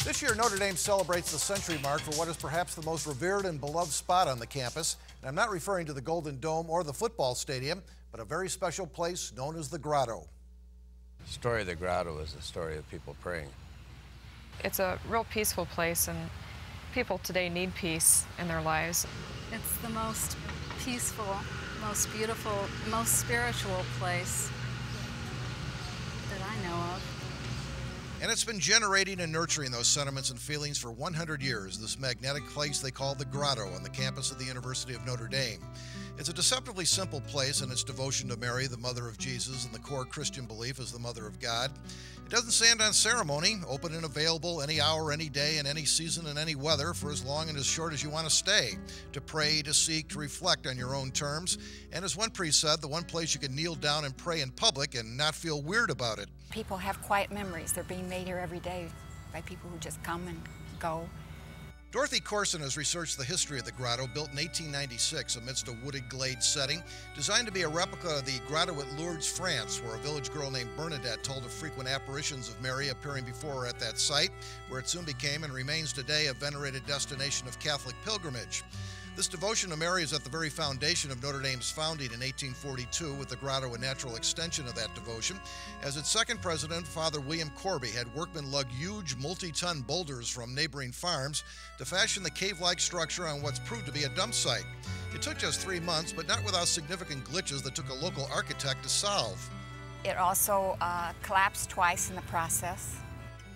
This year, Notre Dame celebrates the century mark for what is perhaps the most revered and beloved spot on the campus. And I'm not referring to the Golden Dome or the football stadium, but a very special place known as the Grotto. The story of the Grotto is the story of people praying. It's a real peaceful place, and people today need peace in their lives. It's the most peaceful, most beautiful, most spiritual place that I know of. And it's been generating and nurturing those sentiments and feelings for 100 years, this magnetic place they call the Grotto on the campus of the University of Notre Dame. It's a deceptively simple place in its devotion to Mary, the mother of Jesus, and the core Christian belief as the mother of God. It doesn't stand on ceremony, open and available any hour, any day, in any season, and any weather for as long and as short as you want to stay, to pray, to seek, to reflect on your own terms. And as one priest said, the one place you can kneel down and pray in public and not feel weird about it. People have quiet memories. They're being made here every day by people who just come and go. Dorothy Corson has researched the history of the Grotto, built in 1896 amidst a wooded glade setting, designed to be a replica of the Grotto at Lourdes, France, where a village girl named Bernadette told of frequent apparitions of Mary appearing before her at that site, where it soon became and remains today a venerated destination of Catholic pilgrimage. This devotion to Mary is at the very foundation of Notre Dame's founding in 1842, with the Grotto a natural extension of that devotion. As its second president, Father William Corby, had workmen lug huge multi-ton boulders from neighboring farms to fashion the cave-like structure on what's proved to be a dump site. It took just 3 months, but not without significant glitches that took a local architect to solve. It also collapsed twice in the process.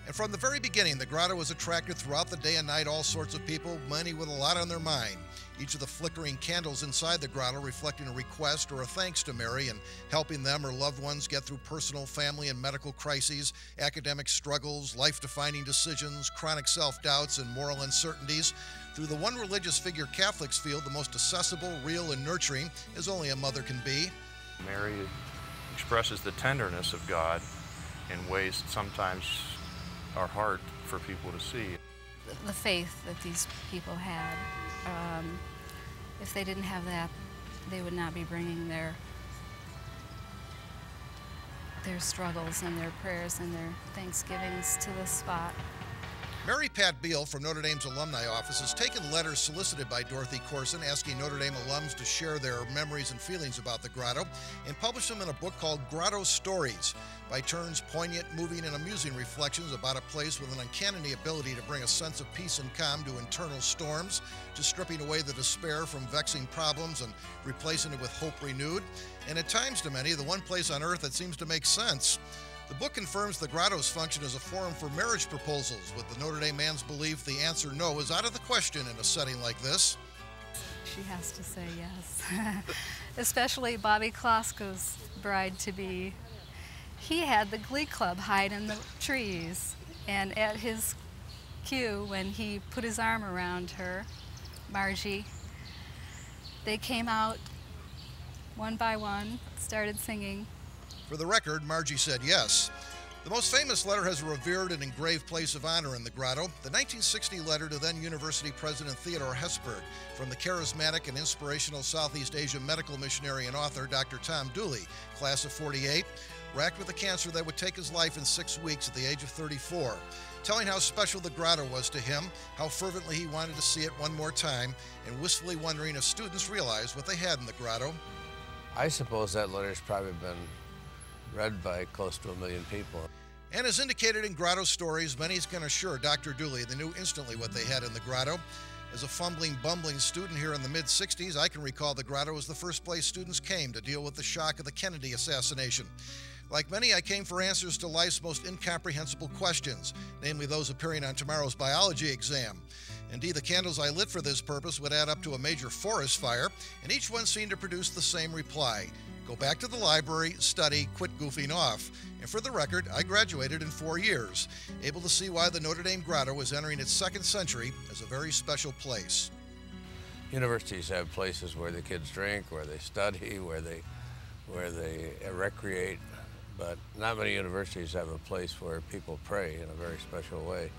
And from the very beginning, the Grotto has attracted throughout the day and night all sorts of people, many with a lot on their mind. Each of the flickering candles inside the Grotto reflecting a request or a thanks to Mary and helping them or loved ones get through personal, family, and medical crises, academic struggles, life-defining decisions, chronic self-doubts, and moral uncertainties, through the one religious figure Catholics feel the most accessible, real, and nurturing as only a mother can be. Mary expresses the tenderness of God in ways that sometimes are hard for people to see. The faith that these people had, if they didn't have that, they would not be bringing their struggles and their prayers and their thanksgivings to this spot. Mary Pat Beal from Notre Dame's alumni office has taken letters solicited by Dorothy Corson asking Notre Dame alums to share their memories and feelings about the Grotto and published them in a book called Grotto Stories, by turns poignant, moving, and amusing reflections about a place with an uncanny ability to bring a sense of peace and calm to internal storms, to stripping away the despair from vexing problems and replacing it with hope renewed, and at times to many, the one place on earth that seems to make sense. The book confirms the Grotto's function as a forum for marriage proposals, with the Notre Dame man's belief the answer no is out of the question in a setting like this. She has to say yes. Especially Bobby Klosko's bride-to-be. He had the Glee Club hide in the trees, and at his cue, when he put his arm around her, Margie, they came out one by one, started singing. For the record, Margie said yes. The most famous letter has a revered and engraved place of honor in the Grotto, the 1960 letter to then University President Theodore Hesburgh from the charismatic and inspirational Southeast Asia medical missionary and author Dr. Tom Dooley, class of '48, racked with a cancer that would take his life in 6 weeks at the age of 34, telling how special the Grotto was to him, how fervently he wanted to see it one more time, and wistfully wondering if students realized what they had in the Grotto. I suppose that letter's probably been read by close to 1 million people. And as indicated in Grotto Stories, many can assure Dr. Dooley they knew instantly what they had in the Grotto. As a fumbling, bumbling student here in the mid-'60s, I can recall the Grotto as the first place students came to deal with the shock of the Kennedy assassination. Like many, I came for answers to life's most incomprehensible questions, namely those appearing on tomorrow's biology exam. Indeed, the candles I lit for this purpose would add up to a major forest fire, and each one seemed to produce the same reply. Go back to the library, study, quit goofing off. And for the record, I graduated in 4 years, able to see why the Notre Dame Grotto is entering its second century as a very special place. Universities have places where the kids drink, where they study, where they recreate, but not many universities have a place where people pray in a very special way.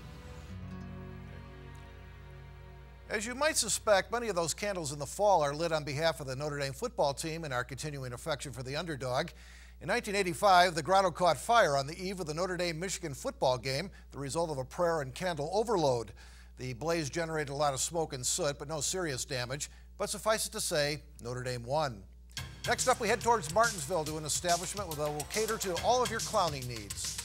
As you might suspect, many of those candles in the fall are lit on behalf of the Notre Dame football team and our continuing affection for the underdog. In 1985, the Grotto caught fire on the eve of the Notre Dame-Michigan football game, the result of a prayer and candle overload. The blaze generated a lot of smoke and soot, but no serious damage. But suffice it to say, Notre Dame won. Next up, we head towards Martinsville to an establishment that will cater to all of your clowning needs.